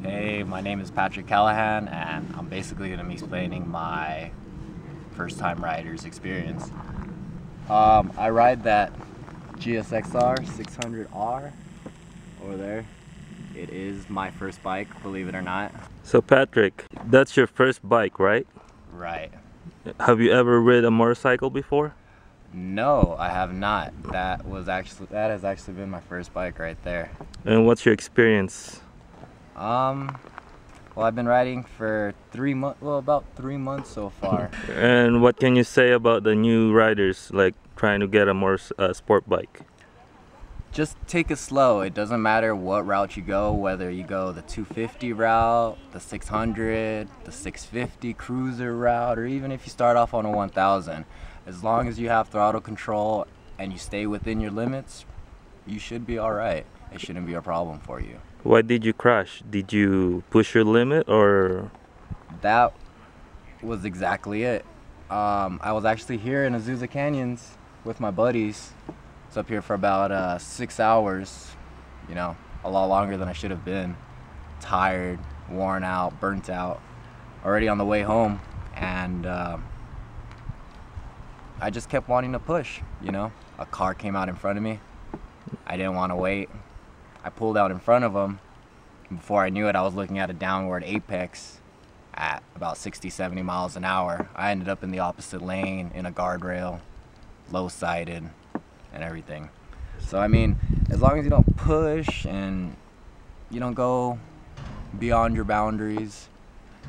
Hey, my name is Patrick Callahan, and I'm basically going to be explaining my first-time rider's experience. I ride that GSXR 600R over there. It is my first bike, believe it or not. So Patrick, that's your first bike, right? Right. Have you ever ridden a motorcycle before? No, I have not. That has actually been my first bike right there. And what's your experience? Well, I've been riding for 3 months, well, about 3 months so far. And what can you say about the new riders, like trying to get a more sport bike? Just take it slow. It doesn't matter what route you go, whether you go the 250 route, the 600, the 650 cruiser route, or even if you start off on a 1000. As long as you have throttle control and you stay within your limits, you should be all right. It shouldn't be a problem for you. Why did you crash? Did you push your limit or? That was exactly it. I was actually here in Azusa Canyons with my buddies. It's up here for about 6 hours, you know, a lot longer than I should have been. Tired, worn out, burnt out, already on the way home, and I just kept wanting to push, you know. A car came out in front of me. I didn't want to wait. I pulled out in front of him. Before I knew it, I was looking at a downward apex at about 60-70 miles an hour. I ended up in the opposite lane in a guardrail, low-sided, and everything. So I mean, as long as you don't push and you don't go beyond your boundaries,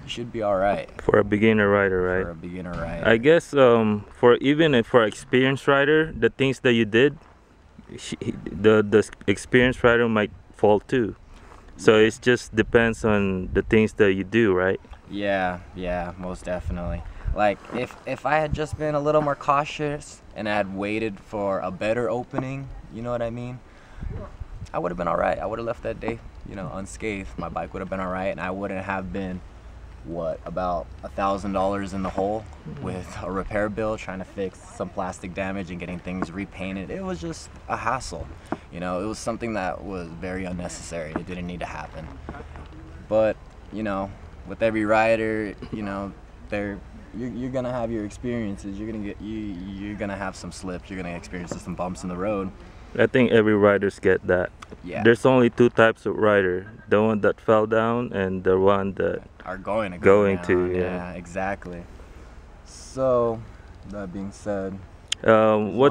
you should be all right. For a beginner rider, right? For a beginner rider. I guess for an experienced rider, the things that you did, the experienced rider might fall too. So it just depends on the things that you do, right? Yeah, most definitely. Like if I had just been a little more cautious and I had waited for a better opening, you know what I mean, I would have been all right. I would have left that day, you know, unscathed. My bike would have been all right, and I wouldn't have been, what, about $1,000 in the hole with a repair bill, trying to fix some plastic damage and getting things repainted. It was just a hassle, you know. It was something that was very unnecessary. It didn't need to happen. But, you know, with every rider, you know, you're gonna have your experiences. You're gonna have some slips. You're gonna experience some bumps in the road. I think every riders get that. Yeah. There's only two types of rider: the one that fell down and the one that are going to. Yeah, exactly. So, that being said, go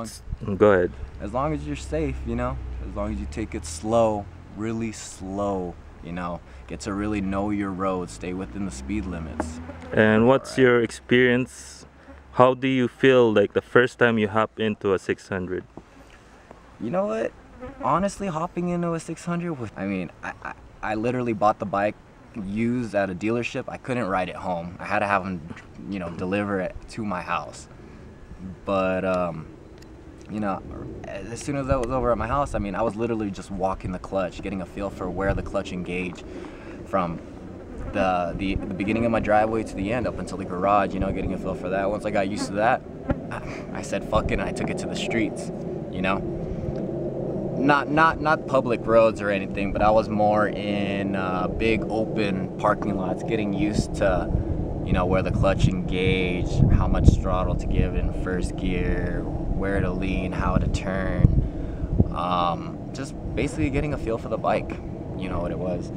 ahead. As long as you're safe, you know, as long as you take it slow, really slow, you know, get to really know your road, stay within the speed limits. And what's your experience? How do you feel like the first time you hop into a 600? You know what? Honestly, hopping into a 600 was, I mean, I literally bought the bike used at a dealership. I couldn't ride it home. I had to have them, you know, deliver it to my house. But, you know, as soon as that was over at my house, I mean, I was literally just walking the clutch, getting a feel for where the clutch engaged from the beginning of my driveway to the end up until the garage, you know, getting a feel for that. Once I got used to that, I said fuck it, and I took it to the streets, you know. Not public roads or anything, but I was more in big open parking lots, getting used to, you know, where the clutch engaged, how much throttle to give in first gear, where to lean, how to turn, just basically getting a feel for the bike, you know what it was,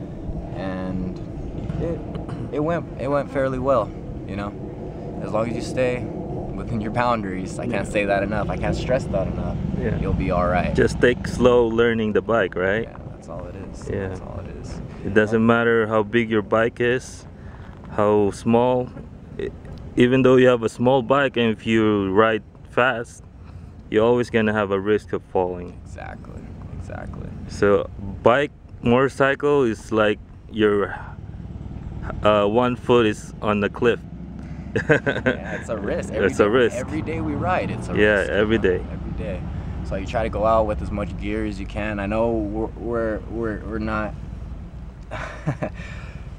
and it went fairly well, you know, as long as you stay within your boundaries. I can't say that enough. I can't stress that enough. Yeah. You'll be all right. Just take slow learning the bike, right? Yeah, that's all it is. Yeah. That's all it is. It doesn't matter how big your bike is, how small. Even though you have a small bike, and if you ride fast, you're always gonna have a risk of falling. Exactly. So motorcycle is like your 1 foot is on the cliff. Yeah, it's a risk. Every day we ride, it's a risk. Yeah, every day. Every day. So you try to go out with as much gear as you can. I know we're not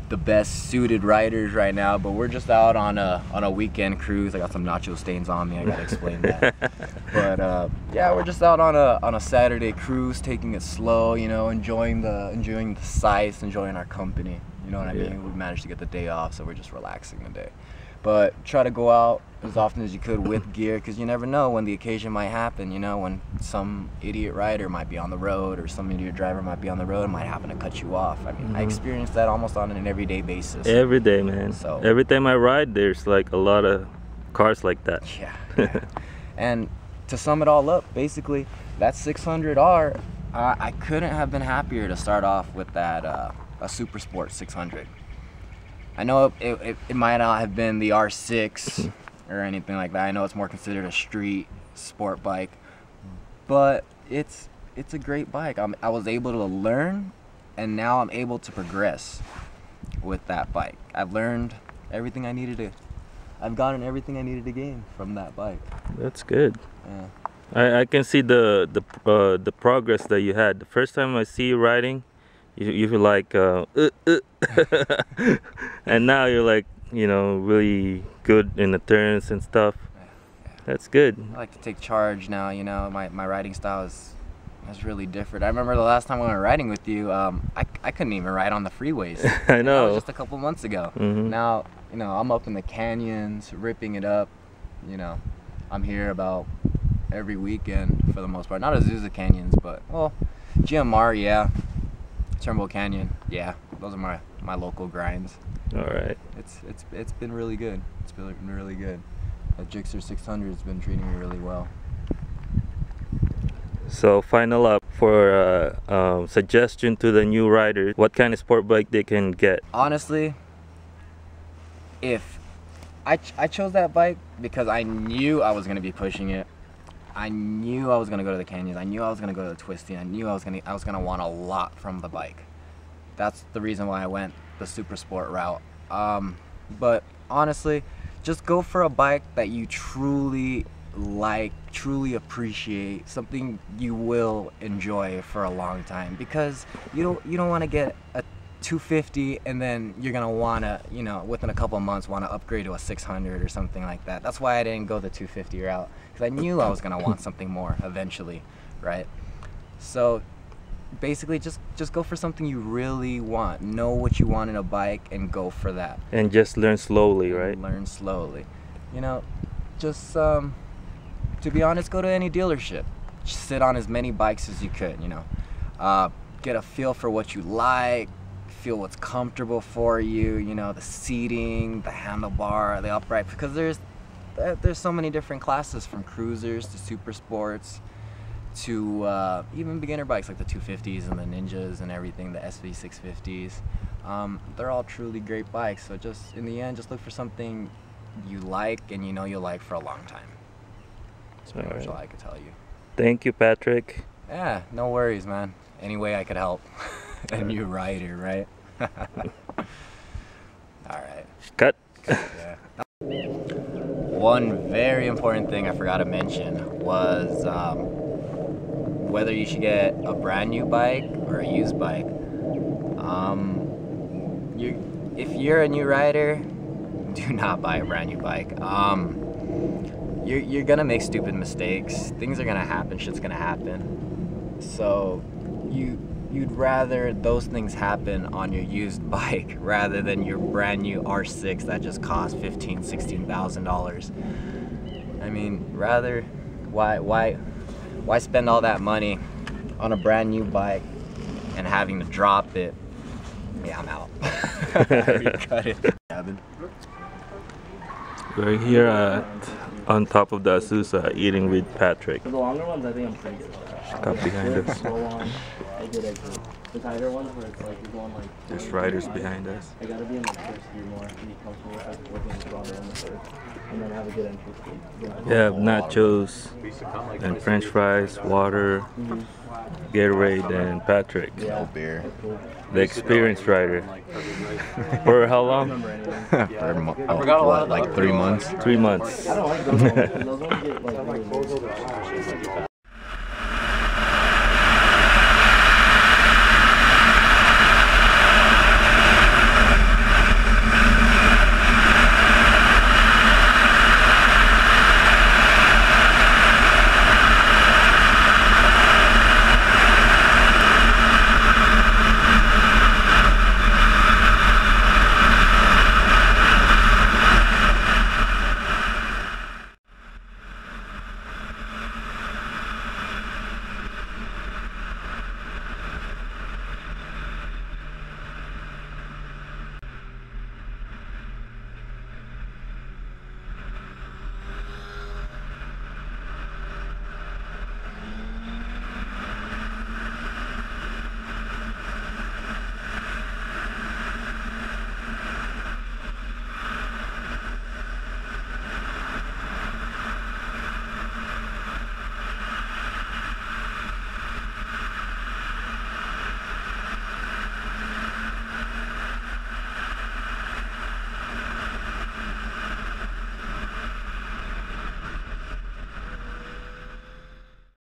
the best suited riders right now, but we're just out on a weekend cruise. I got some nacho stains on me, I gotta explain that. But yeah, we're just out on a Saturday cruise, taking it slow, you know, enjoying the sights, enjoying our company. You know what I mean? We managed to get the day off, so we're just relaxing today. But try to go out as often as you could with gear, because you never know when the occasion might happen, you know, when some idiot rider might be on the road or some idiot driver might be on the road and might happen to cut you off. I mean, I experience that almost on an everyday basis. Every day, man. So every time I ride, there's like a lot of cars like that. Yeah. And to sum it all up, basically, that 600R, I couldn't have been happier to start off with that a Supersport 600. I know it might not have been the R6 or anything like that. I know it's more considered a street sport bike, but it's a great bike. I was able to learn, and now I'm able to progress with that bike. I've learned everything I needed to. I've gotten everything I needed to gain from that bike. That's good. Yeah. I can see the progress that you had. The first time I see you riding, you feel like and now you're like, you know, really good in the turns and stuff. Yeah. That's good. I like to take charge now, you know. My riding style is really different. I remember the last time we were riding with you, I couldn't even ride on the freeways. I know. That was just a couple months ago. Now, you know, I'm up in the canyons, ripping it up. You know, I'm here about every weekend for the most part. Not Azusa Canyons, but, well, GMR, yeah. Turnbull Canyon, yeah, those are my local grinds. All right. It's been really good. It's been really good. The Gixxer 600 has been treating me really well. So final up for suggestion to the new riders, what kind of sport bike they can get? Honestly, if I chose that bike because I knew I was gonna be pushing it. I knew I was gonna go to the canyons. I knew I was gonna go to the twisting. I knew I was gonna want a lot from the bike. That's the reason why I went the super sport route. But honestly, just go for a bike that you truly like, truly appreciate, something you will enjoy for a long time. Because you don't want to get a 250 and then you're gonna wanna, you know, within a couple of months wanna upgrade to a 600 or something like that. That's why I didn't go the 250 route, because I knew I was gonna want something more eventually, right? So basically just go for something you really want. Know what you want in a bike and go for that. And just learn slowly, right? Learn slowly. You know, just to be honest, go to any dealership. Just sit on as many bikes as you could, you know. Get a feel for what you like, feel what's comfortable for you, you know, the seating, the handlebar, the upright, because there's so many different classes, from cruisers to super sports to even beginner bikes like the 250s and the Ninjas and everything, the SV650s. They're all truly great bikes, so just in the end, just look for something you like and you know you'll like for a long time. That's pretty much all I could tell you. Thank you, Patrick. Yeah, no worries, man. Any way I could help. A new rider, right? Alright. Cut. Yeah. One very important thing I forgot to mention was whether you should get a brand new bike or a used bike. If you're a new rider, do not buy a brand new bike. You're gonna make stupid mistakes. Things are gonna happen. Shit's gonna happen. So you'd rather those things happen on your used bike rather than your brand new R6 that just cost $15,000–$16,000. I mean, rather, why spend all that money on a brand new bike and having to drop it? Yeah, I'm out. Cut it. We're here on top of the Azusa eating with Patrick. For the longer ones, I think I'm pretty good. Cut behind us. The tighter ones where it's like you're going like. There's riders behind us. I gotta be in like first gear more to be comfortable with like working the throttle on the third, and then have a good entry speed. Yeah, nachos and French fries, water, Gatorade, and Patrick. No beer. The experienced rider. For how long? What, like 3 months? 3 months. I don't like those ones. Those ones get like really